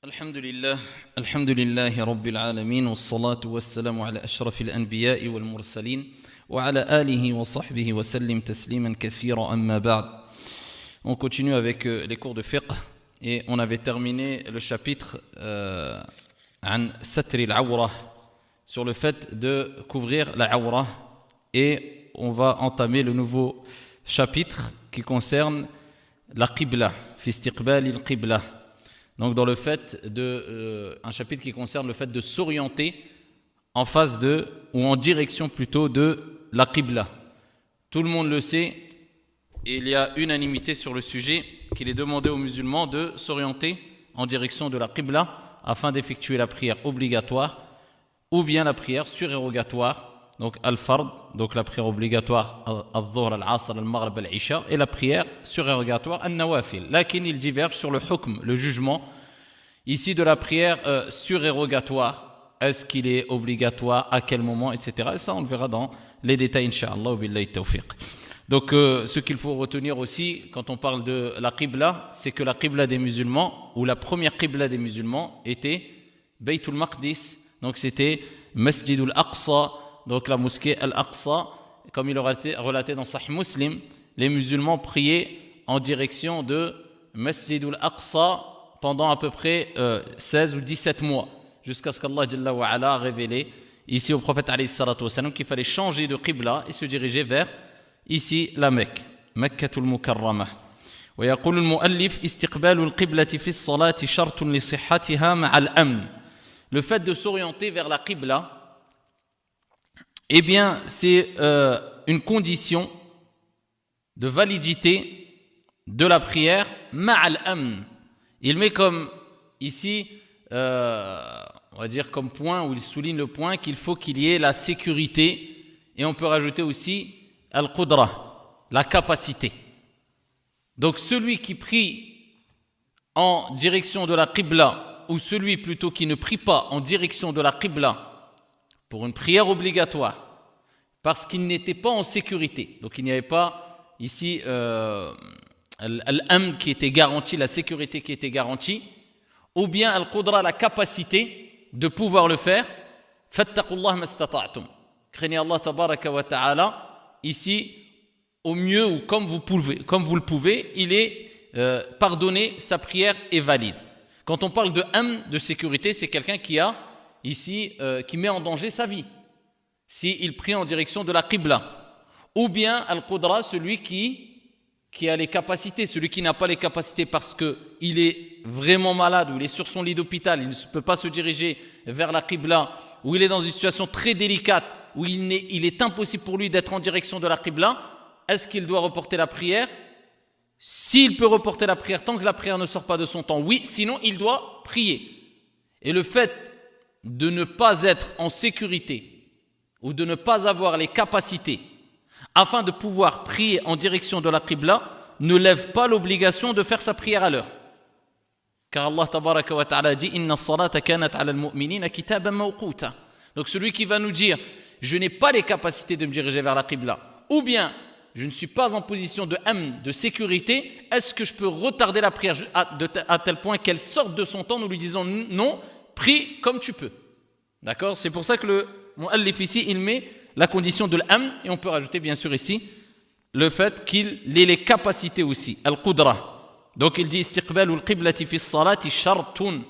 الحمد لله رب العالمين والصلاة والسلام على أشرف الأنبياء والمرسلين وعلى آله وصحبه وسلم تسليما كثيرا أما بعد. On continue avec les cours de fiqh et on avait terminé le chapitre عن ستر العورة, sur le fait de couvrir la awra, et on va entamer le nouveau chapitre qui concerne la qibla, fi istiqbal al-qibla. Donc dans le fait de un chapitre qui concerne le fait de s'orienter en face de, ou en direction plutôt de la qibla. Tout le monde le sait, et il y a unanimité sur le sujet qu'il est demandé aux musulmans de s'orienter en direction de la qibla afin d'effectuer la prière obligatoire ou bien la prière surérogatoire, donc al-fard, donc la prière obligatoire al-dhuhr, al-asr, al-maghrib, al-isha, et la prière surérogatoire al-nawafil. Lakin il diverge sur le hukm, le jugement ici de la prière surérogatoire. Est-ce qu'il est obligatoire, à quel moment, etc. Et ça on le verra dans les détails, incha'Allah, billahi tawfiq. Donc ce qu'il faut retenir aussi quand on parle de la qibla, c'est que la qibla des musulmans, ou la première qibla des musulmans, était Baytul Maqdis, donc c'était Masjid al-Aqsa, donc la mosquée Al-Aqsa. Comme il est relaté dans Sahih Muslim, les musulmans priaient en direction de Masjid al-Aqsa pendant à peu près 16 ou 17 mois, jusqu'à ce qu'Allah Jalla wa Ala a révélé ici au prophète alayhi salatu wa salam qu'il fallait changer de qibla et se diriger vers ici la Mecque, Mekkatul Mukarramah. ويقول المؤلف استقبال القبلة في الصلاة شرط لصحتها مع الأمن. Le fait de s'orienter vers la qibla, eh bien, c'est une condition de validité de la prière ma'al amn. Il met comme ici, on va dire comme point, où il souligne le point qu'il faut qu'il y ait la sécurité, et on peut rajouter aussi al-qudra, la capacité. Donc celui qui prie en direction de la qibla, ou celui plutôt qui ne prie pas en direction de la qibla pour une prière obligatoire, parce qu'il n'était pas en sécurité, donc il n'y avait pas ici al-amn qui était garanti, la sécurité qui était garantie, ou bien al-qudra, la capacité de pouvoir le faire, fattaqullah mastata'tum, craignez Allah tabaraka wa ta'ala, ici au mieux ou comme vous le pouvez, il est pardonné, sa prière est valide. Quand on parle de amn, de sécurité, c'est quelqu'un qui a ici, qui met en danger sa vie, s'il prie en direction de la qibla. Ou bien al-qudra, celui qui a les capacités, celui qui n'a pas les capacités parce qu'il est vraiment malade, ou il est sur son lit d'hôpital, il ne peut pas se diriger vers la qibla, ou il est dans une situation très délicate, où il est impossible pour lui d'être en direction de la qibla. Est-ce qu'il doit reporter la prière? S'il peut reporter la prière tant que la prière ne sort pas de son temps, oui, sinon il doit prier. Et le fait de ne pas être en sécurité ou de ne pas avoir les capacités afin de pouvoir prier en direction de la qibla ne lève pas l'obligation de faire sa prière à l'heure. Car Allah tabaraka wa ta'ala dit Inna as-salata kanat 'ala al-mu'minina kitaban mawquta. Donc celui qui va nous dire je n'ai pas les capacités de me diriger vers la qibla, ou bien je ne suis pas en position de amn, de sécurité, est-ce que je peux retarder la prière à tel point qu'elle sorte de son temps? Nous lui disons non, prie comme tu peux. D'accord? C'est pour ça que le mu'allif ici, il met la condition de l'amn, et on peut rajouter bien sûr ici le fait qu'il ait les capacités aussi, al-qudra. Donc il dit istiqbalu al-qiblati fi as-salati shartun.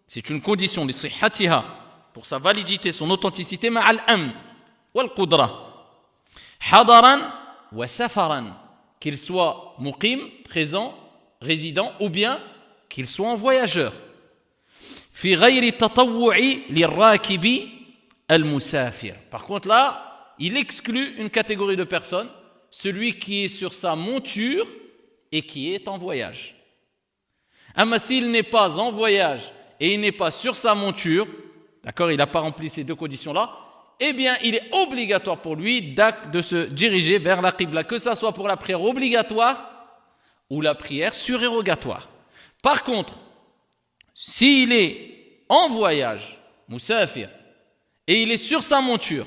C'est une condition li sihhatiha, pour sa validité, son authenticité, ma'al amn wal qudra. Hadaran wa safaran, qu'il soit muqim, présent, résident, ou bien qu'il soit en voyageur. Fi ghayri tatawwu'i lirrakibi al-musafir. Par contre là, il exclut une catégorie de personnes, celui qui est sur sa monture et qui est en voyage. Mais s'il n'est pas en voyage et il n'est pas sur sa monture, d'accord, il n'a pas rempli ces deux conditions-là, eh bien, il est obligatoire pour lui de se diriger vers la qibla, que ce soit pour la prière obligatoire ou la prière surérogatoire. Par contre, s'il est en voyage, musafir, et il est sur sa monture,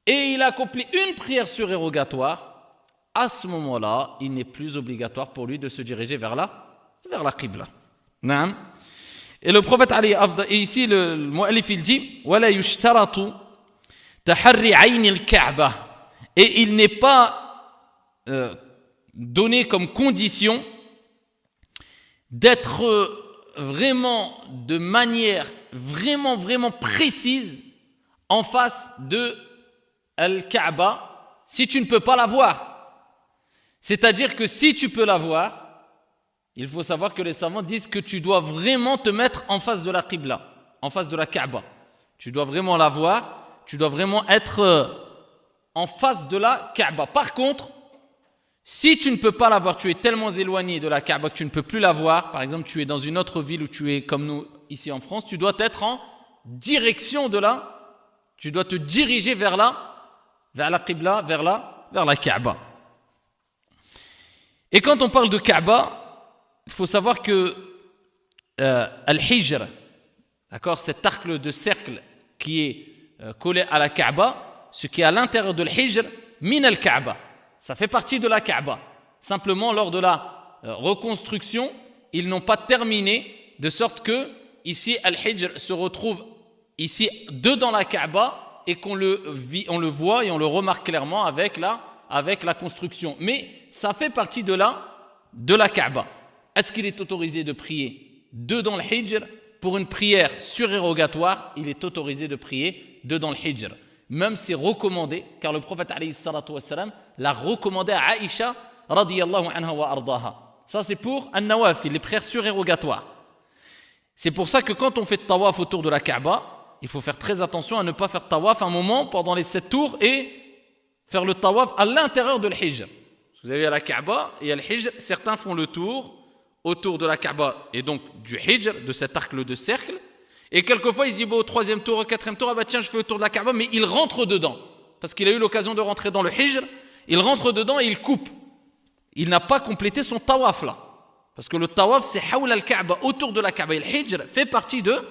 et il accomplit une prière surérogatoire, à ce moment-là, il n'est plus obligatoire pour lui de se diriger vers la qibla. Naam. Et le prophète et ici le mu'allif il dit wala yushtaratu tahri 'ayn al-Ka'bah, et il n'est pas donné comme condition d'être vraiment de manière vraiment précise en face de Al-Kaaba si tu ne peux pas la voir. C'est-à-dire que si tu peux la voir, il faut savoir que les savants disent que tu dois vraiment te mettre en face de la Qibla, en face de la Kaaba. Tu dois vraiment la voir, tu dois vraiment être en face de la Kaaba. Par contre, si tu ne peux pas la voir, tu es tellement éloigné de la Kaaba que tu ne peux plus la voir, par exemple tu es dans une autre ville où tu es comme nous ici en France, tu dois être en direction de tu dois te diriger vers la Qibla, vers la Kaaba. Et quand on parle de Kaaba, il faut savoir que Al-Hijr, d'accord, cet arc de cercle qui est collé à la Kaaba, ce qui est à l'intérieur de l'Hijr, min al-Kaaba, ça fait partie de la Kaaba. Simplement, lors de la reconstruction, ils n'ont pas terminé, de sorte que ici, Al-Hijr se retrouve ici dedans la Kaaba et qu'on le voit et on le remarque clairement avec la construction. Mais ça fait partie de la Kaaba. Est-ce qu'il est autorisé de prier dedans le Hijr? Pour une prière surérogatoire, il est autorisé de prier dedans le Hijr. Même c'est recommandé, car le prophète alayhi salatu wassalam l'a recommandé à Aïcha radiyallahu anha wa ardaha. Ça c'est pour an-nawafil, les prières surérogatoires. C'est pour ça que quand on fait tawaf autour de la Kaaba, il faut faire très attention à ne pas faire tawaf un moment pendant les 7 tours et faire le tawaf à l'intérieur de l'Hijr. Vous avez la Kaaba et à l'Hijr, certains font le tour autour de la Kaaba et donc du Hijr, de cet arc de cercle. Et quelquefois, il se dit, bon, au 3e tour, au 4e tour, ah bah tiens, je fais le tour de la Kaaba, mais il rentre dedans. Parce qu'il a eu l'occasion de rentrer dans le Hijr, il rentre dedans et il coupe. Il n'a pas complété son tawaf là. Parce que le tawaf, c'est hawla al-Kaaba, autour de la Kaaba. Et le Hijr fait partie de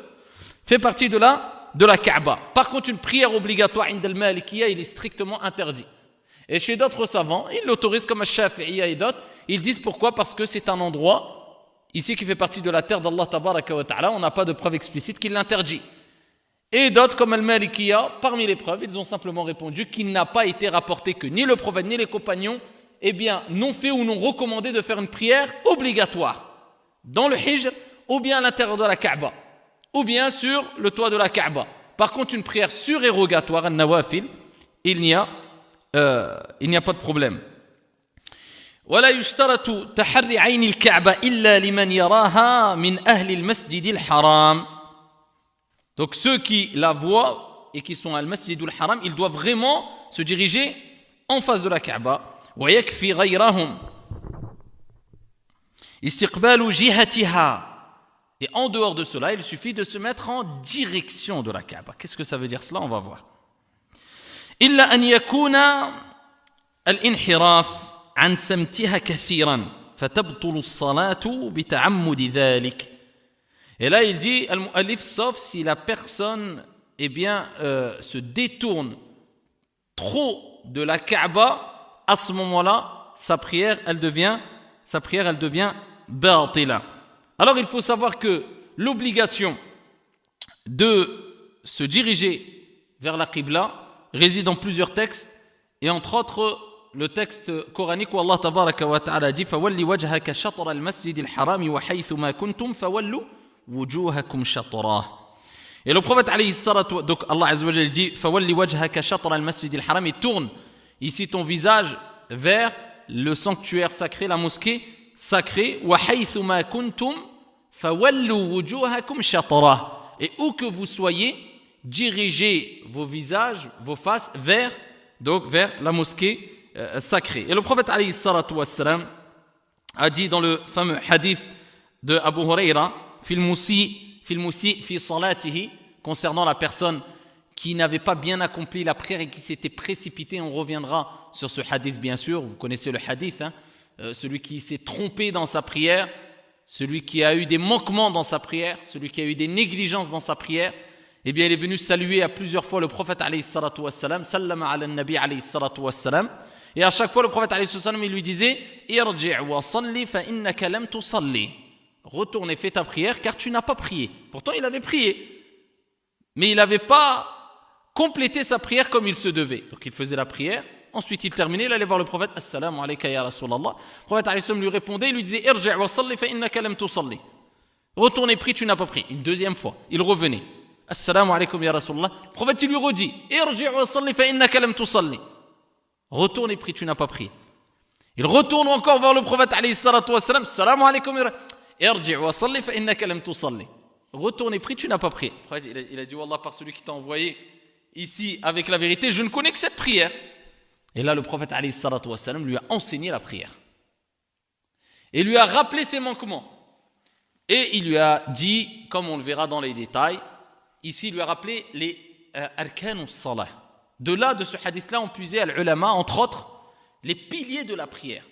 la Kaaba. Par contre, une prière obligatoire, inda al-Malikiyya, il est strictement interdit. Et chez d'autres savants, ils l'autorisent comme al-Shafi'iyya et d'autres. Ils disent pourquoi? Parce que c'est un endroit ici qui fait partie de la terre d'Allah tabaraka wa ta'ala, on n'a pas de preuve explicite qui l'interdit. Et d'autres comme Al-Malikiyya, parmi les preuves, ils ont simplement répondu qu'il n'a pas été rapporté que ni le prophète ni les compagnons n'ont fait ou n'ont recommandé de faire une prière obligatoire dans le Hijr ou bien à l'intérieur de la Kaaba ou bien sur le toit de la Kaaba. Par contre, une prière surérogatoire, an-nawafil, il n'y a pas de problème. ولا يشترط تحري عين الكعبة إلا لمن يراها من أهل المسجد الحرام. Donc ceux qui la voient et qui sont à al-Masjid al-Haram, ils doivent vraiment se diriger en face de la Kaaba. ويكفي غيرهم استقبال جهتها. Et en dehors de cela, il suffit de se mettre en direction de la Kaaba. Qu'est-ce que ça veut dire cela? On va voir. إلا أن يكون الانحراف عن سمتها كثيرا فتبطل الصلاة بتعمد ذلك. Et là il dit al-mu'allif, sauf si la personne se détourne trop de la Kaaba, à ce moment-là sa prière elle devient batila. Alors il faut savoir que l'obligation de se diriger vers la Qibla réside en plusieurs textes et entre autres le texte coranique où Allah tabaraka wa ta'ala dit فَوَلِّ وَجْهَكَ شَطْرَ الْمَسْجِدِ الْحَرَامِ وَحَيْثُ مَا كُنْتُمْ فَوَلُّوا وُجُوهَكُمْ شَطْرَهُ. Et le prophète alayhi salatu, donc Allah azza wa jalla dit فَوَلِّ وَجْهَكَ شَطْرَ الْمَسْجِدِ الْحَرَامِ, et tourne ici ton visage vers le sanctuaire sacré, la mosquée sacrée. وَحَيْثُ مَا كُنْتُمْ فَوَلُّوا وُجُوهَكُمْ شَطْرَهُ, et où que vous soyez, dirigez vos visages, vos faces vers la mosquée sacré. Et le prophète alayhi salatu wassalam a dit dans le fameux hadith de Abu Huraira fil musi fi salatihi, concernant la personne qui n'avait pas bien accompli la prière et qui s'était précipité. On reviendra sur ce hadith bien sûr, vous connaissez le hadith, celui qui s'est trompé dans sa prière, celui qui a eu des manquements dans sa prière, celui qui a eu des négligences dans sa prière. Eh bien il est venu saluer à plusieurs fois le prophète alayhi salatu wassalam, sallama ala nabi alayhi salatu wassalam. Et à chaque fois, le prophète alayhi sallam, il lui disait « Irji' wa salli fa innaka lam tusalli » retourne et fais ta prière car tu n'as pas prié. Pourtant il avait prié, mais il n'avait pas complété sa prière comme il se devait. Donc il faisait la prière, ensuite il terminait, il allait voir le prophète, Assalamu alayka ya Rasulallah. Le prophète alayhi salam lui répondait, il lui disait, Irji' wa salli fa innaka lam tusalli. Retourne et prie, tu n'as pas pris. Une deuxième fois, il revenait, Assalamu alaykum ya Rasulallah. Le prophète il lui redit, Irji' wa salli fa innaka lam tusalli. Retourne et prie, tu n'as pas pris. Il retourne encore voir le prophète alayhi salatu wa salam, Assalamu alaykum Irji' wa salli fa innaka lam tusalli. Retourne et prie, tu n'as pas pris. Il a dit, Wallah, par celui qui t'a envoyé ici avec la vérité, je ne connais que cette prière. Et là, le prophète alayhi salatu wa salam lui a enseigné la prière. Et lui a rappelé ses manquements. Et il lui a dit, comme on le verra dans les détails, ici il lui a rappelé les arkan salah. De là, de ce hadith-là, on puisait à l'ulama, entre autres, les piliers de la prière.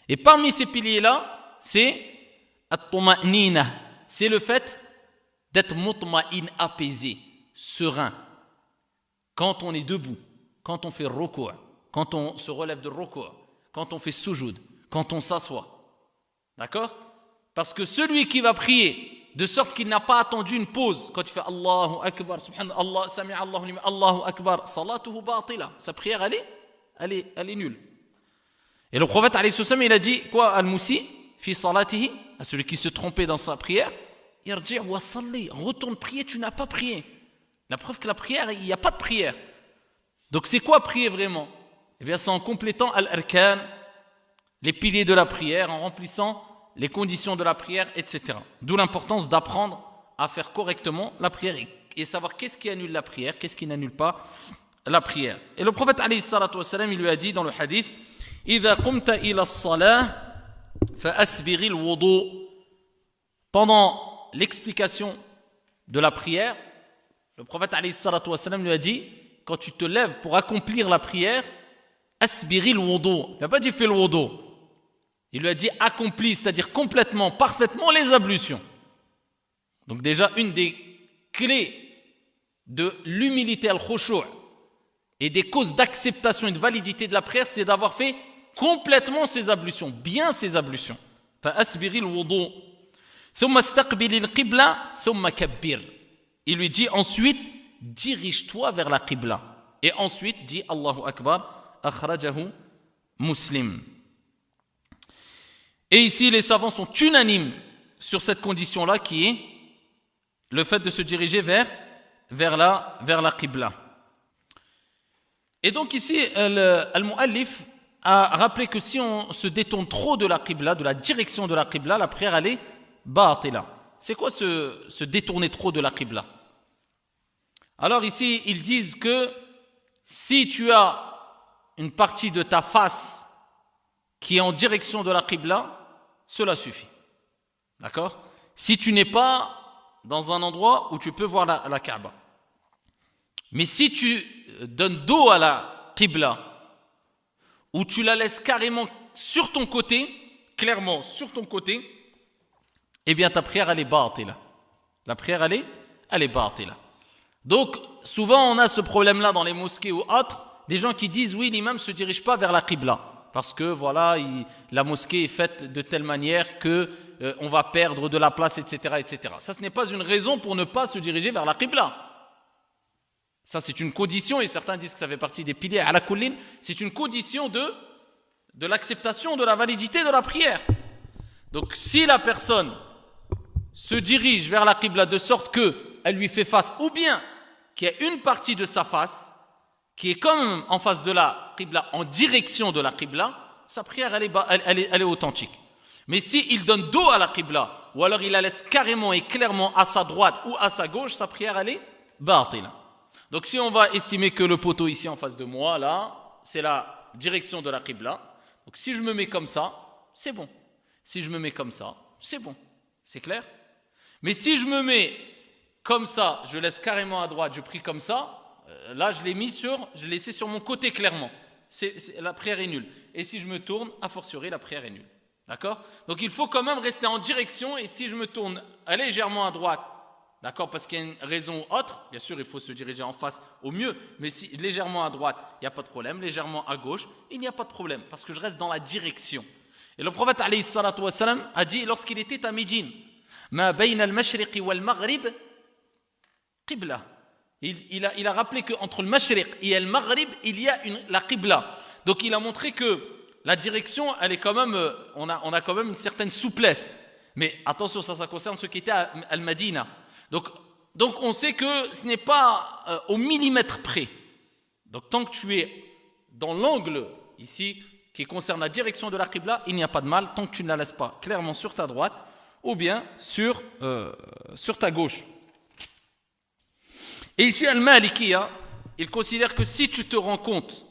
Et parmi ces piliers-là, c'est at-tuma'nina. C'est le fait d'être mutma'in, apaisé, serein. Quand on est debout, quand on fait ruku', quand on se relève de ruku', quand on fait sujoud, quand on s'assoit. D'accord? Parce que celui qui va prier de sorte qu'il n'a pas attendu une pause, quand il fait Allahu Akbar, Subhanallah, Sami'a Allahu liman, Allahu Akbar, salatuhu batila, sa prière elle est nulle. Et le prophète alayhi salam, il a dit quoi, al-Moussi fi salatihi, à celui qui se trompait dans sa prière, Irji' wa salli, retourne prier, tu n'as pas prié. La preuve que la prière, il n'y a pas de prière. Donc c'est quoi prier vraiment? Eh bien c'est en complétant al-arkan, les piliers de la prière, en remplissant les conditions de la prière, etc. D'où l'importance d'apprendre à faire correctement la prière et savoir qu'est-ce qui annule la prière, qu'est-ce qui n'annule pas la prière. Et le prophète alayhi salatu wa salam, il lui a dit dans le hadith, إِذَا قُمْتَ إِلَى الصَّلَاةِ فَأَسْبِغِ الْوُضُوء. Pendant l'explication de la prière, le prophète alayhi salatu wa salam lui a dit, quand tu te lèves pour accomplir la prière, asbiri al-wudu. Il n'a pas dit fais le wudu. Il lui a dit accomplis, c'est-à-dire complètement, parfaitement les ablutions. Donc déjà, une des clés de l'humilité al-khushu' et des causes d'acceptation et de validité de la prière, c'est d'avoir fait complètement ses ablutions, bien ses ablutions. فَأَسْبِغِ الْوُضُوء ثُمَّ اسْتَقْبِلِ الْقِبْلَةَ ثُمَّ كَبِّرْ. Il lui dit ensuite, dirige-toi vers la qibla. Et ensuite, dit Allahu Akbar, akhrajahu Muslim. Et ici, les savants sont unanimes sur cette condition-là qui est le fait de se diriger vers la qibla. Et donc ici, al-Mu'allif a rappelé que si on se détourne trop de la qibla, de la direction de la qibla, la prière elle est batila. C'est quoi se détourner trop de la qibla? Alors ici, ils disent que si tu as une partie de ta face qui est en direction de la qibla, cela suffit. D'accord? Si tu n'es pas dans un endroit où tu peux voir la Kaaba. Mais si tu donnes dos à la qibla, ou tu la laisses carrément sur ton côté, clairement sur ton côté, eh bien ta prière elle est batila. La prière elle est batila. Donc souvent on a ce problème-là dans les mosquées ou autres, des gens qui disent oui l'imam ne se dirige pas vers la qibla. Parce que voilà, la mosquée est faite de telle manière que on va perdre de la place, etc., etc. Ça, ce n'est pas une raison pour ne pas se diriger vers la qibla. Ça, c'est une condition, et certains disent que ça fait partie des piliers à la kullin. C'est une condition de l'acceptation de la validité de la prière. Donc, si la personne se dirige vers la qibla de sorte qu'elle lui fait face, ou bien qu'il y a une partie de sa face qui est comme en face de la qibla, en direction de la qibla, sa prière elle est authentique. Mais s'il donne dos à la qibla, ou alors il la laisse carrément et clairement à sa droite ou à sa gauche, sa prière elle est batila. Donc si on va estimer que le poteau ici en face de moi, là, c'est la direction de la qibla, donc si je me mets comme ça, c'est bon. Si je me mets comme ça, c'est bon. C'est clair? Mais si je me mets comme ça, je laisse carrément à droite, je prie comme ça, là, je l'ai laissé sur mon côté clairement. La prière est nulle. Et si je me tourne, a fortiori, la prière est nulle. D'accord? Donc, il faut quand même rester en direction. Et si je me tourne légèrement à droite, d'accord, parce qu'il y a une raison ou autre, bien sûr, il faut se diriger en face au mieux. Mais si légèrement à droite, il n'y a pas de problème. Légèrement à gauche, il n'y a pas de problème. Parce que je reste dans la direction. Et le prophète, alayhi salatu wa salam, a dit, lorsqu'il était à Médine, Ma bayna al-mashriq wal-maghrib qibla. Il a rappelé qu'entre le mashriq et le maghrib, il y a la qibla. Donc il a montré que la direction, elle est quand même, on a quand même une certaine souplesse. Mais attention, ça concerne ceux qui étaient à Al-Madina. Donc on sait que ce n'est pas au millimètre près. Donc tant que tu es dans l'angle ici qui concerne la direction de la qibla, il n'y a pas de mal tant que tu ne la laisses pas clairement sur ta droite ou bien sur ta gauche. Et ici, Al-Malikiya, il considère que si tu te rends compte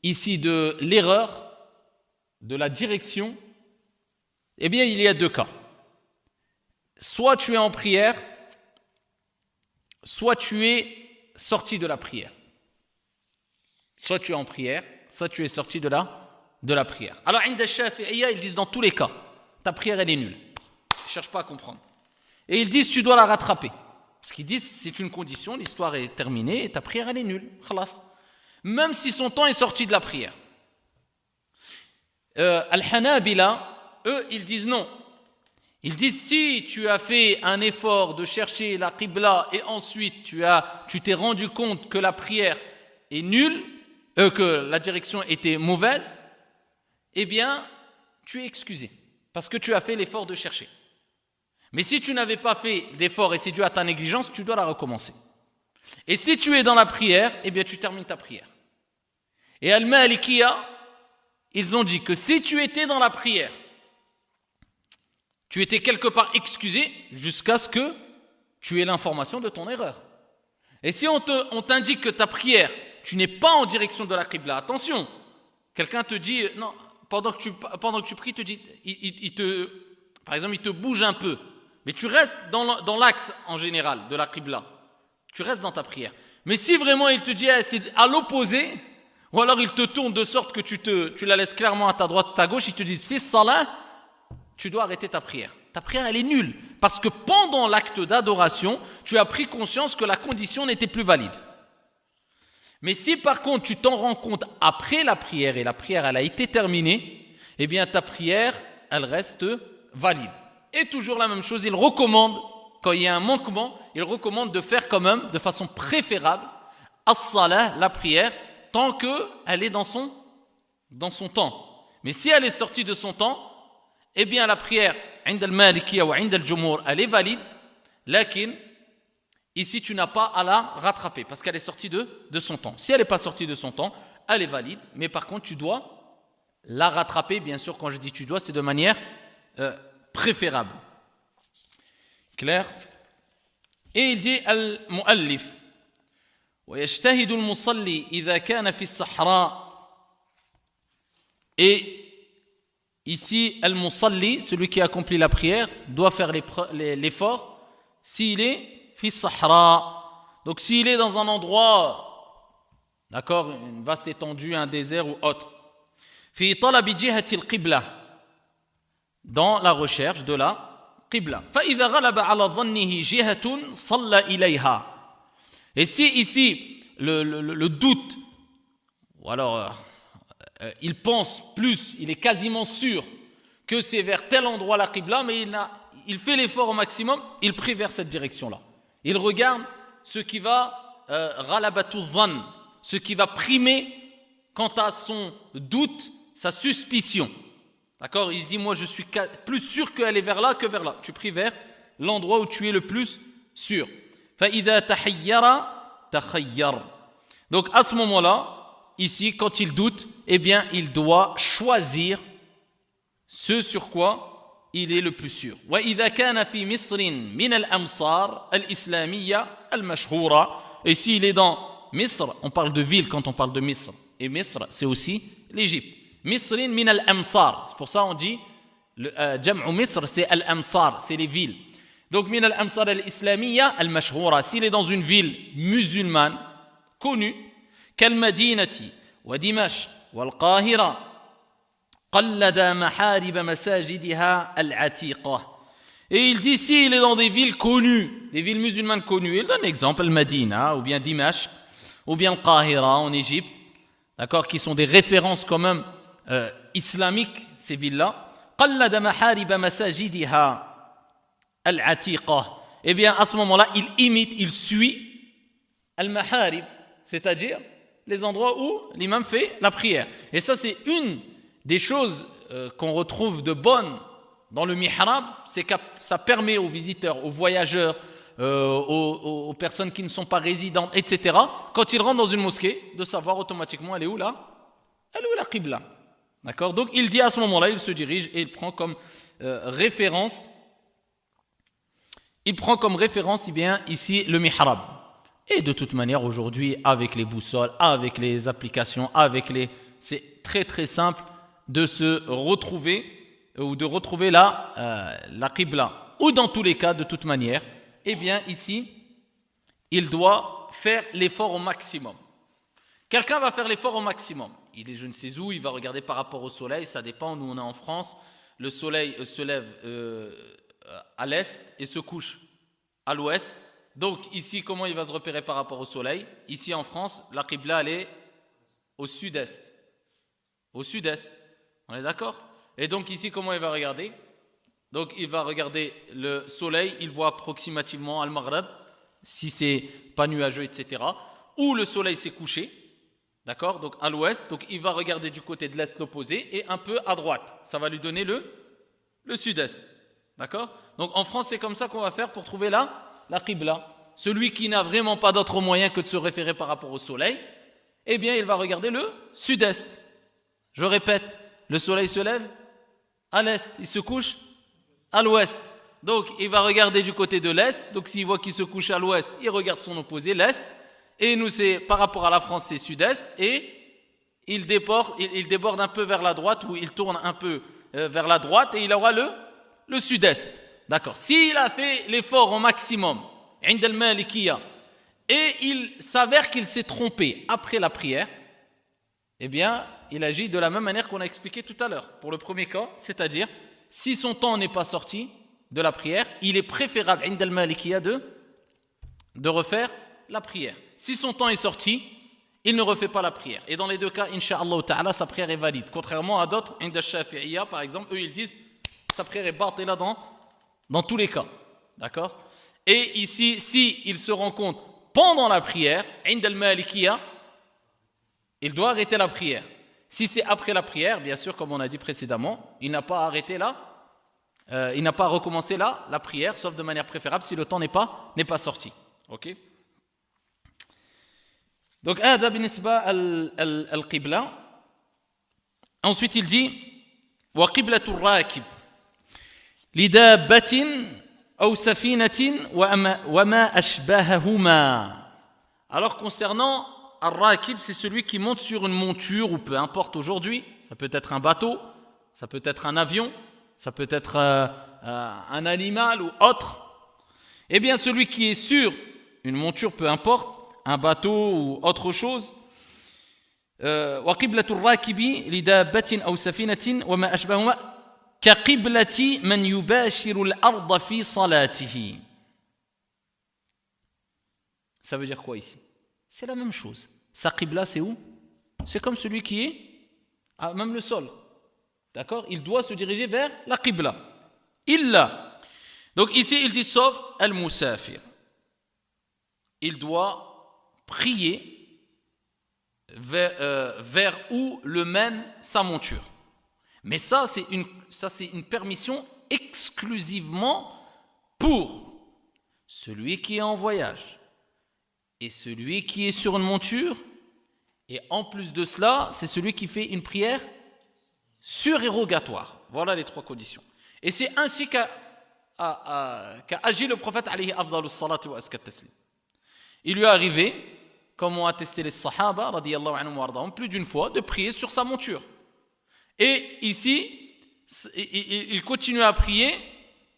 ici de l'erreur, de la direction, eh bien, il y a deux cas. Soit tu es en prière, soit tu es sorti de la prière. Soit tu es en prière, soit tu es sorti de la prière. Alors, Inda Shafi'iyya, ils disent dans tous les cas, ta prière, elle est nulle. Ils ne cherchent pas à comprendre. Et ils disent, tu dois la rattraper. Parce qu'ils disent, c'est une condition, l'histoire est terminée et ta prière, elle est nulle. Khalas. Même si son temps est sorti de la prière. Al-Hanabila, eux, ils disent non. Ils disent, si tu as fait un effort de chercher la qibla et ensuite tu t'es rendu compte que la prière est nulle, que la direction était mauvaise, eh bien, tu es excusé. Parce que tu as fait l'effort de chercher. Mais si tu n'avais pas fait d'effort et c'est dû à ta négligence, tu dois la recommencer. Et si tu es dans la prière, eh bien tu termines ta prière. Et Al-Malikiya, ils ont dit que si tu étais dans la prière, tu étais quelque part excusé jusqu'à ce que tu aies l'information de ton erreur. Et si on t'indique que ta prière, tu n'es pas en direction de la qibla, attention, quelqu'un te dit, non, pendant que tu pries, par exemple, il te bouge un peu. Mais tu restes dans l'axe en général de la qibla. Tu restes dans ta prière. Mais si vraiment il te dit c'est à l'opposé, ou alors il te tourne de sorte que tu la laisses clairement à ta droite ou à ta gauche, il te dit fais salat, tu dois arrêter ta prière. Ta prière, elle est nulle. Parce que pendant l'acte d'adoration, tu as pris conscience que la condition n'était plus valide. Mais si par contre tu t'en rends compte après la prière et la prière elle a été terminée, eh bien ta prière, elle reste valide. Et toujours la même chose, il recommande, quand il y a un manquement, il recommande de faire quand même, de façon préférable, as-salah, la prière, tant qu'elle est dans son temps. Mais si elle est sortie de son temps, eh bien la prière, عند المالكية وعند الجمهور, elle est valide, lakin, ici tu n'as pas à la rattraper, parce qu'elle est sortie de son temps. Si elle n'est pas sortie de son temps, elle est valide, mais par contre tu dois la rattraper, bien sûr quand je dis tu dois, c'est de manière préférable. Clair? Et il dit al-muallif ويجتهد المصلي إذا كان في الصحراء. Et ici al-musalli, celui qui accomplit la prière, doit faire l'effort s'il est fi sahra. Donc s'il est dans un endroit, d'accord, une vaste étendue, un désert ou autre, fi talabi jihati al-qibla, dans la recherche de la qibla. فإذا غلب على ظنه جهة صلى إليها. Et si ici le doute, ou alors il pense plus, il est quasiment sûr que c'est vers tel endroit la qibla, mais il fait l'effort au maximum, il prie vers cette direction-là. Il regarde ce qui va ghalabatu dhann, ce qui va primer quant à son doute, sa suspicion. D'accord? Il se dit, moi je suis plus sûr qu'elle est vers là que vers là. Tu pries vers l'endroit où tu es le plus sûr. فَإِذَا تَحَيَّرَ تَخَيَّرَ. Donc à ce moment-là, ici, quand il doute, eh bien il doit choisir ce sur quoi il est le plus sûr. وَإِذَا كَانَ فِي مِصْرٍ مِنَ الْأَمْصَارِ الْإِسْلَامِيَّةِ الْمَشْهُورَةِ. Et s'il est dans Misr, on parle de ville quand on parle de Misr. Et Misr, c'est aussi l'Égypte. Misrin min al-amsar. C'est pour ça on dit Jam'u Misr, c'est al-amsar, c'est les villes. Donc min al-amsar al-islamiyya al-mashhoura. S'il est dans une ville musulmane connue, كالمدينة ودمشق والقاهرة قلد محارب مساجدها العتيقة. Et il dit s'il est dans des villes connues, des villes musulmanes connues, il donne l'exemple al-Madina ou bien Dimashq ou bien al-Qahira en Égypte, d'accord, qui sont des références quand même islamiques, ces villes-là. قَلَّدَ مَحَارِبَ مَسَاجِدِهَا الْعَتِيقَةِ. Eh bien, à ce moment-là, il imite, il suit al-maharib, c'est-à-dire les endroits où l'imam fait la prière. Et ça, c'est une des choses qu'on retrouve de bonnes dans le mihrab, c'est que ça permet aux visiteurs, aux voyageurs, aux personnes qui ne sont pas résidentes, etc., quand ils rentrent dans une mosquée, de savoir automatiquement elle est où là, elle est où la qibla. D'accord? Donc il dit à ce moment-là, il se dirige et il prend comme référence, eh bien, ici le mihrab. Et de toute manière, aujourd'hui, avec les boussoles, avec les applications, c'est très très simple de se retrouver ou de retrouver la qibla. Ou dans tous les cas, de toute manière, eh bien ici, il doit faire l'effort au maximum. Quelqu'un va faire l'effort au maximum. Il est je ne sais où, il va regarder par rapport au soleil, ça dépend, nous on est en France, le soleil se lève à l'est et se couche à l'ouest. Donc ici, comment il va se repérer par rapport au soleil? Ici en France, la qibla elle est au sud-est. Au sud-est, on est d'accord? Et donc ici, comment il va regarder? Donc il va regarder le soleil, il voit approximativement al-Maghreb, si c'est pas nuageux, etc. Où le soleil s'est couché, d'accord? Donc à l'ouest, donc il va regarder du côté de l'est l'opposé et un peu à droite. Ça va lui donner le sud-est, d'accord? Donc en France, c'est comme ça qu'on va faire pour trouver la qibla. Celui qui n'a vraiment pas d'autre moyen que de se référer par rapport au soleil, eh bien il va regarder le sud-est. Je répète, le soleil se lève à l'est, il se couche à l'ouest. Donc il va regarder du côté de l'est, donc s'il voit qu'il se couche à l'ouest, il regarde son opposé, l'est, et nous c'est par rapport à la France c'est sud-est, et il déborde un peu vers la droite, ou il tourne un peu vers la droite, et il aura le sud-est. D'accord. S'il a fait l'effort au maximum, عند المالكية, et il s'avère qu'il s'est trompé après la prière, eh bien, il agit de la même manière qu'on a expliqué tout à l'heure. Pour le premier cas, c'est-à-dire, si son temps n'est pas sorti de la prière, il est préférable, عند المالكية, de refaire la prière. Si son temps est sorti, il ne refait pas la prière. Et dans les deux cas, Inch'Allah ta'ala, sa prière est valide. Contrairement à d'autres, عند الشافعية, par exemple, eux ils disent, sa prière est batila dans tous les cas. D'accord? Et ici, si il se rend compte pendant la prière, عند المالكية, il doit arrêter la prière. Si c'est après la prière, bien sûr, comme on a dit précédemment, il n'a pas arrêté il n'a pas recommencé la prière, sauf de manière préférable si le temps n'est pas sorti. Ok? Donc, هذا بالنسبة القبلة. Ensuite, il dit وقبلة الراكب لدابة أو سفينة وما أشبههما. Alors, concernant Ar-Rakib, c'est celui qui monte sur une monture, ou peu importe aujourd'hui, ça peut être un bateau, ça peut être un avion, ça peut être un animal ou autre. Eh bien, celui qui est sur une monture, peu importe, un bateau ou autre chose, وَقِبْلَةُ الرَّاكِبِ لِدَابَّةٍ أَوْ سَفِينَةٍ وَمَا أَشْبَهُمَا كَقِبْلَةِ مَنْ يُبَاشِرُ الْأَرْضَ فِي صَلَاتِهِ. Ça veut dire quoi ici? C'est la même chose. Sa qibla, c'est où? C'est comme celui qui est à même le sol. D'accord? Il doit se diriger vers la qibla. Illa. Donc ici, il dit sauf al-musafir. Il doit prier vers où le mène sa monture. Mais ça, c'est une permission exclusivement pour celui qui est en voyage et celui qui est sur une monture, et en plus de cela, c'est celui qui fait une prière surérogatoire. Voilà les trois conditions. Et c'est ainsi qu'a agi le prophète alayhi afdalus salati wa askat taslim. Il lui est arrivé, comme ont attesté les sahaba radiyallahu anhum wa ardahum, plus d'une fois de prier sur sa monture. Et ici, il continue à prier,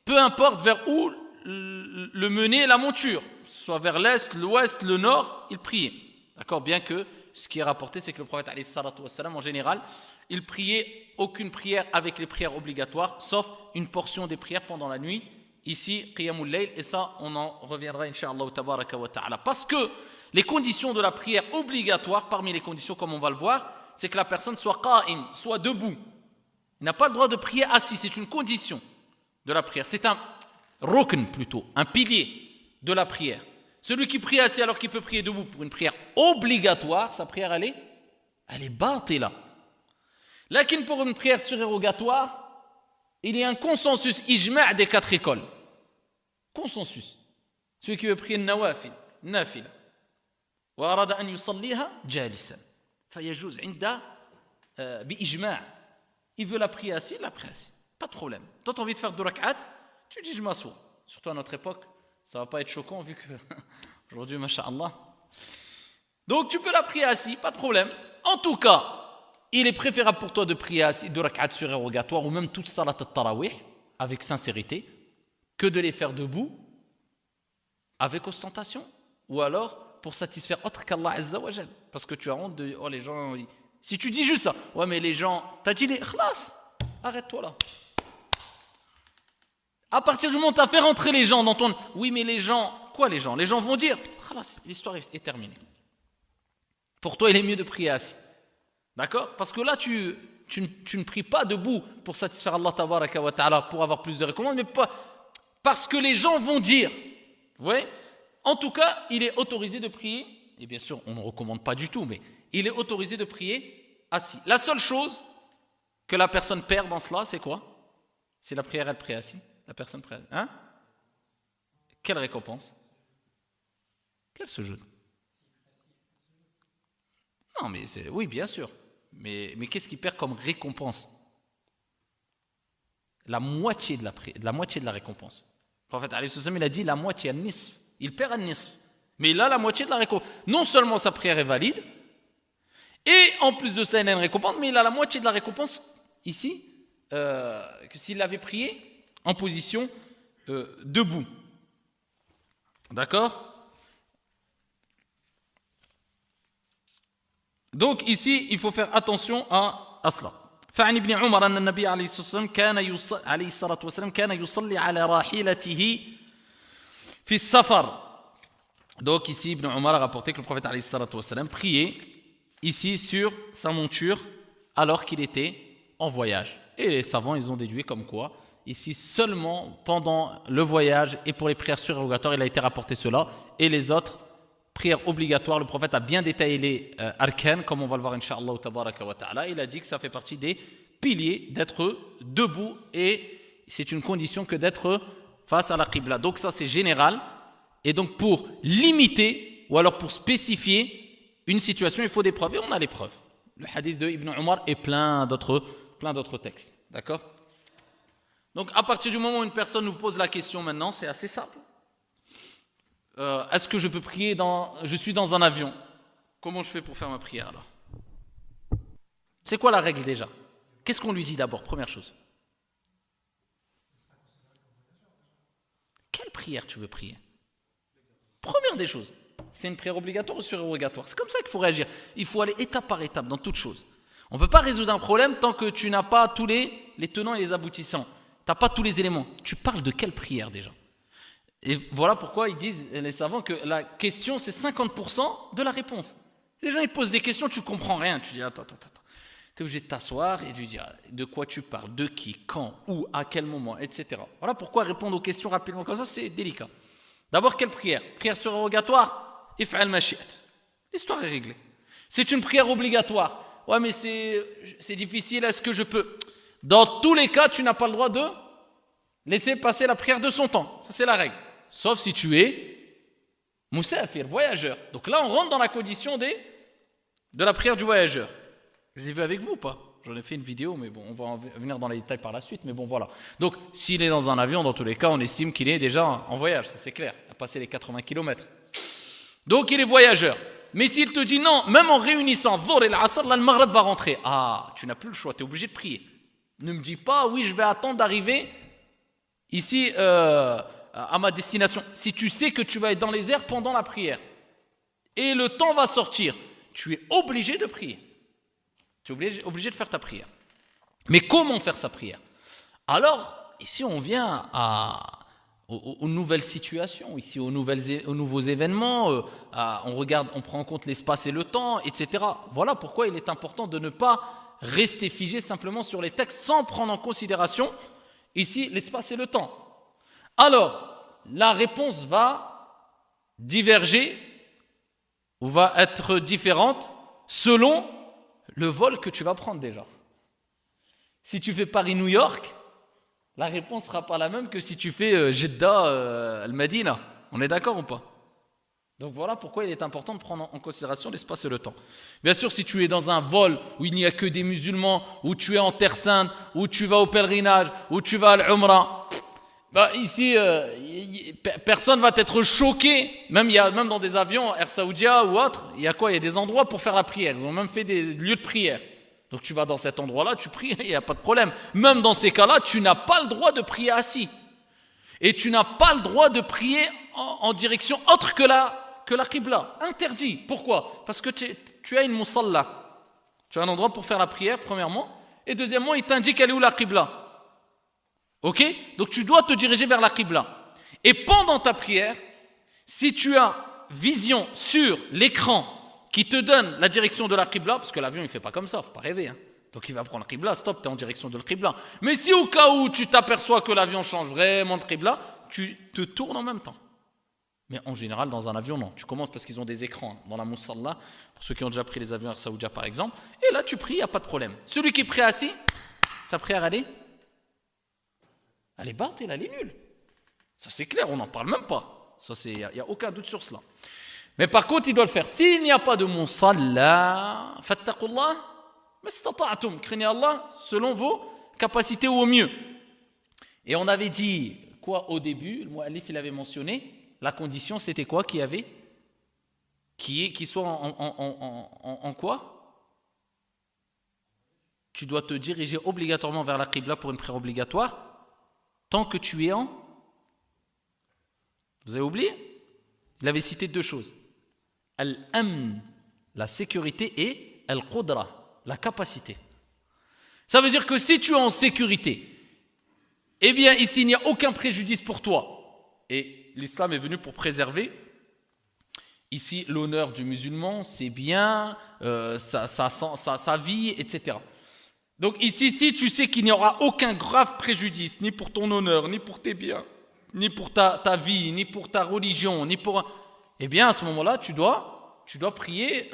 peu importe vers où le menait la monture, soit vers l'est, l'ouest, le nord, il priait. D'accord? Bien que ce qui est rapporté, c'est que le prophète alayhi salatu wassalam, en général, il priait aucune prière avec les prières obligatoires, sauf une portion des prières pendant la nuit. Ici, qiyamul layl, et ça, on en reviendra, incha'Allah tabaraka wa ta'ala. Parce que les conditions de la prière obligatoire, parmi les conditions, comme on va le voir, c'est que la personne soit qa'im, soit debout. Il n'a pas le droit de prier assis, c'est une condition de la prière. C'est un rukn plutôt, un pilier de la prière. Celui qui prie assis alors qu'il peut prier debout pour une prière obligatoire, sa prière elle est batila. Lakin pour une prière surérogatoire, il y a un consensus ijma' des 4 écoles. Consensus. Celui qui veut prier nawafil, nafila. Wa arada an yusalliha jalisan. Fayajuz inda bi ijma'. Il veut la prier assis, il la prie assis. Pas de problème. Toi, tu as envie de faire 2 rak'at, tu dis je m'assois. Surtout à notre époque, ça ne va pas être choquant vu que aujourd'hui, masha'Allah. Donc tu peux la prier assis, pas de problème. En tout cas, il est préférable pour toi de prier assis 2 rak'at surérogatoires ou même toute salat al-tarawih avec sincérité que de les faire debout avec ostentation ou alors pour satisfaire autre qu'Allah Azza wa Jal. Parce que tu as honte de les gens. Si tu dis juste ça, ouais mais les gens, t'as dit les khlas, arrête-toi là. À partir du moment où tu as fait rentrer les gens dans ton... Oui, mais les gens... Quoi les gens? Les gens vont dire... L'histoire est terminée. Pour toi, il est mieux de prier assis. D'accord? Parce que là, tu ne pries pas debout pour satisfaire Allah tabaraka wa ta'ala, pour avoir plus de récompenses, mais pas parce que les gens vont dire. Vous voyez? En tout cas, il est autorisé de prier, et bien sûr, on ne recommande pas du tout, mais il est autorisé de prier assis. La seule chose que la personne perd dans cela, c'est quoi? Si la prière, elle prie assis. La personne prête. Hein? Quelle récompense? Quel sujoud? Non, mais c'est... Oui, bien sûr. Mais qu'est-ce qu'il perd comme récompense? La moitié de la récompense. Le prophète, il a dit la moitié, al-nisf. Il perd al-nisf. Mais il a la moitié de la récompense. Non seulement sa prière est valide, et en plus de cela, il a une récompense, mais il a la moitié de la récompense ici, que s'il avait prié en position debout. D'accord? Donc ici, il faut faire attention à cela. فعن ابن عمر أن النبي عليه الصلاة والسلام كان يصلي على راحلته في السفر. Donc ici, Ibn Umar a rapporté que le prophète عليه الصلاة والسلام priait ici sur sa monture alors qu'il était en voyage. Et les savants, ils ont déduit comme quoi ici seulement pendant le voyage et pour les prières surérogatoires, il a été rapporté cela. Et les autres prières obligatoires, le prophète a bien détaillé les arkan, comme on va le voir incha'Allah tabaraka wa ta'ala. Il a dit que ça fait partie des piliers d'être debout et c'est une condition que d'être face à la qibla. Donc ça c'est général. Et donc pour limiter ou alors pour spécifier une situation, il faut des preuves. Et on a les preuves. Le hadith de Ibn Umar et plein d'autres textes. D'accord? Donc, à partir du moment où une personne nous pose la question maintenant, c'est assez simple. Est-ce que je peux prier je suis dans un avion. Comment je fais pour faire ma prière alors? C'est quoi la règle déjà? Qu'est-ce qu'on lui dit d'abord? Première chose. Quelle prière tu veux prier? Première des choses. C'est une prière obligatoire ou surérogatoire? C'est comme ça qu'il faut réagir. Il faut aller étape par étape dans toute chose. On ne peut pas résoudre un problème tant que tu n'as pas tous les tenants et les aboutissants. Tu n'as pas tous les éléments. Tu parles de quelle prière déjà? Et voilà pourquoi ils disent, les savants, que la question c'est 50% de la réponse. Les gens ils posent des questions, tu ne comprends rien. Tu dis attends. Tu es obligé de t'asseoir et de lui dire de quoi tu parles, de qui, quand, où, à quel moment, etc. Voilà pourquoi répondre aux questions rapidement comme ça c'est délicat. D'abord, quelle prière? Prière surérogatoire, if'al mashi'at. L'histoire est réglée. C'est une prière obligatoire. Ouais, mais c'est difficile, est-ce que je peux? Dans tous les cas, tu n'as pas le droit de laisser passer la prière de son temps. Ça, c'est la règle. Sauf si tu es musafir, voyageur. Donc là, on rentre dans la condition de la prière du voyageur. Je l'ai vu avec vous ou pas? J'en ai fait une vidéo, mais bon, on va en venir dans les détails par la suite, mais bon, voilà. Donc, s'il est dans un avion, dans tous les cas, on estime qu'il est déjà en voyage, ça c'est clair. Il a passé les 80 km. Donc, il est voyageur. Mais s'il te dit non, même en réunissant Dhuhr et l'Asr, là, le Maghreb va rentrer. Ah, tu n'as plus le choix, tu es obligé de prier. Ne me dis pas, oui, je vais attendre d'arriver ici à ma destination. Si tu sais que tu vas être dans les airs pendant la prière et le temps va sortir, tu es obligé de prier. Tu es obligé de faire ta prière. Mais comment faire sa prière? Alors, ici, on vient aux nouvelles situations, ici aux nouveaux événements, on regarde, on prend en compte l'espace et le temps, etc. Voilà pourquoi il est important de ne pas rester figé simplement sur les textes sans prendre en considération ici l'espace et le temps. Alors, la réponse va diverger ou va être différente selon le vol que tu vas prendre déjà. Si tu fais Paris-New York, la réponse ne sera pas la même que si tu fais Jeddah-Al-Madina. On est d'accord ou pas? Donc voilà pourquoi il est important de prendre en considération l'espace et le temps. Bien sûr, si tu es dans un vol où il n'y a que des musulmans, où tu es en Terre Sainte, où tu vas au pèlerinage, où tu vas à l'Umrah, ici, personne ne va être choqué. Même dans des avions, Air Saoudia ou autres, il y a quoi? Il y a des endroits pour faire la prière. Ils ont même fait des lieux de prière. Donc tu vas dans cet endroit-là, tu pries, il n'y a pas de problème. Même dans ces cas-là, tu n'as pas le droit de prier assis. Et tu n'as pas le droit de prier en direction autre que la Qibla. Interdit. Pourquoi? Parce que tu as une musalla. Tu as un endroit pour faire la prière, premièrement. Et deuxièmement, il t'indique elle est où la Qibla. Ok? Donc tu dois te diriger vers la Qibla. Et pendant ta prière, si tu as vision sur l'écran qui te donne la direction de la Qibla, parce que l'avion il ne fait pas comme ça, il ne faut pas rêver. Donc il va prendre la Qibla, stop, tu es en direction de la Qibla. Mais si au cas où tu t'aperçois que l'avion change vraiment de Qibla, tu te tournes en même temps. Mais en général, dans un avion, non. Tu commences parce qu'ils ont des écrans dans la Moussalla, pour ceux qui ont déjà pris les avions Air Saoudia par exemple, et là tu pries, il n'y a pas de problème. Celui qui prie assis, sa prière elle est batte, elle est nulle. Ça c'est clair, on n'en parle même pas. Il n'y a aucun doute sur cela. Mais par contre, il doit le faire. S'il n'y a pas de musalla, fattaqullah, mastata'tum, craignez Allah selon vos capacités ou au mieux. Et on avait dit quoi au début, le mu'allif il avait mentionné, la condition c'était quoi qui soit en quoi? Tu dois te diriger obligatoirement vers la Qibla pour une prière obligatoire, tant que tu es en... Vous avez oublié? Il avait cité deux choses. Al-amn, la sécurité, et al-qudra, la capacité. Ça veut dire que si tu es en sécurité, eh bien ici il n'y a aucun préjudice pour toi. Et l'islam est venu pour préserver ici l'honneur du musulman, ses biens, sa vie, etc. Donc ici, si tu sais qu'il n'y aura aucun grave préjudice, ni pour ton honneur, ni pour tes biens, ni pour ta vie, ni pour ta religion, ni pour... Eh bien, à ce moment-là, tu dois prier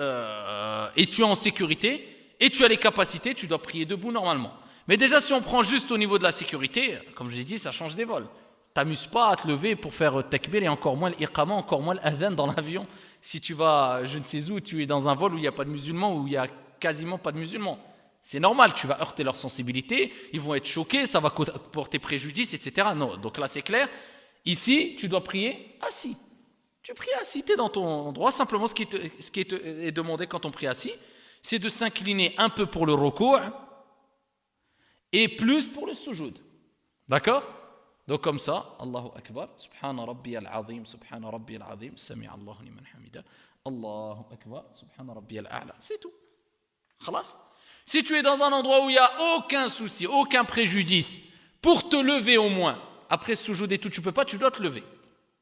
et tu es en sécurité et tu as les capacités, tu dois prier debout normalement. Mais déjà, si on prend juste au niveau de la sécurité, comme je l'ai dit, ça change des vols. T'amuses pas à te lever pour faire takbir et encore moins l'iqama, encore moins l'adhan dans l'avion. Si tu vas, je ne sais où, tu es dans un vol où il n'y a pas de musulmans, où il n'y a quasiment pas de musulmans. C'est normal, tu vas heurter leur sensibilité, ils vont être choqués, ça va porter préjudice, etc. Non, donc là c'est clair. Ici, tu dois prier assis. Tu pries assis, tu es dans ton endroit. Simplement, ce qui est demandé quand on prie assis, c'est de s'incliner un peu pour le ruku' et plus pour le sujoud. D'accord? Donc comme ça, Allahu Akbar, Subhana Rabbi al-Azim, Subhana Rabbi al-Azim, Sami'a Allahu liman hamida, Allahu Akbar, Subhana Rabbi al-A'la. C'est tout. Khalas? Si tu es dans un endroit où il n'y a aucun souci, aucun préjudice, pour te lever au moins, après sujoud et tout, tu peux pas, tu dois te lever.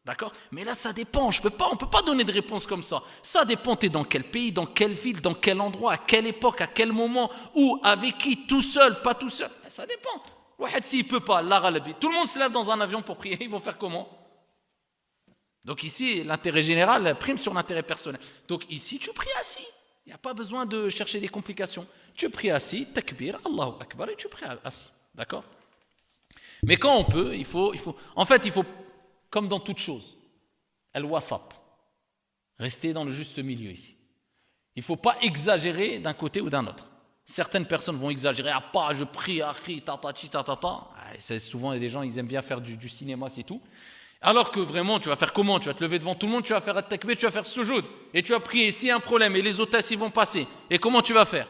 D'accord? Mais là, ça dépend. On ne peut pas donner de réponse comme ça. Ça dépend, tu es dans quel pays, dans quelle ville, dans quel endroit, à quelle époque, à quel moment, où, avec qui, tout seul, pas tout seul. Ça dépend. S'il ne peut pas, tout le monde se lève dans un avion pour prier, ils vont faire comment? Donc ici, l'intérêt général prime sur l'intérêt personnel. Donc ici, tu pries assis. Il n'y a pas besoin de chercher des complications. Tu pries assis, takbir, Allahu Akbar, et tu pries assis. D'accord? Mais quand on peut, il faut, comme dans toute chose, al-wasat, rester dans le juste milieu ici. Il ne faut pas exagérer d'un côté ou d'un autre. Certaines personnes vont exagérer, je prie, c'est souvent des gens, ils aiment bien faire du cinéma, c'est tout. Alors que vraiment, tu vas faire comment? Tu vas te lever devant tout le monde, tu vas faire at-takbir, tu vas faire sujoud, et tu vas prier. S'il y a un problème, et les hôtesses, ils vont passer, et comment tu vas faire?